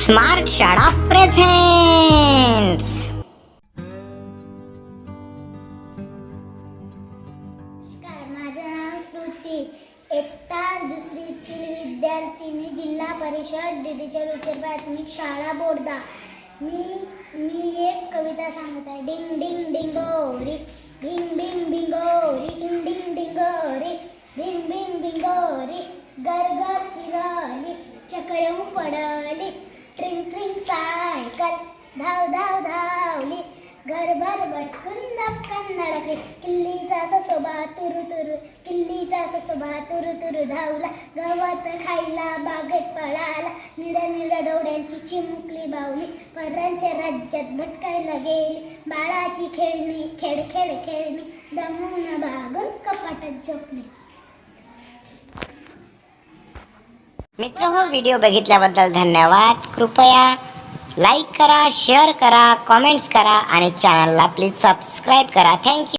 Smart शाळा presents. नमस्कार, माझं नाव श्रुती. इयत्ता दुसरीतील विद्यार्थिनी, जिल्हा परिषद डिजिटल उच्च प्राथमिक शाळा बोर्दा. मी एक कविता सांगत आहे. डिंग डिंग डिंगोरी, भिंग भिंग भिंगोरी, डिंग डिंग डिंगोरी, भिंग भिंग भिंगोरी. घर घर फिरली, चक्र पडली, ट्रिंग ट्रिंग सायकल धाव धाव धावली. घरभर भटकून दपकन धडकली, किल्लीचा ससोबा तुरु तुरु, किल्लीचा ससोबा तुरु तुरु धावला. गवत खायला बागेत पळाला, निड्या निड्या डोळ्यांची चिमुकली बावली. परांच्या राज्यात भटकायला गेली, बाळाची खेळणी खेळ खेळ खेळणी, दमून भागून कपाटात झोपली. मित्र हो, व्हिडिओ बघितल्याबद्दल धन्यवाद. कृपया लाईक करा, शेअर करा, कमेंट्स करा आणि चॅनलला प्लीज सबस्क्राईब करा. थँक्यू.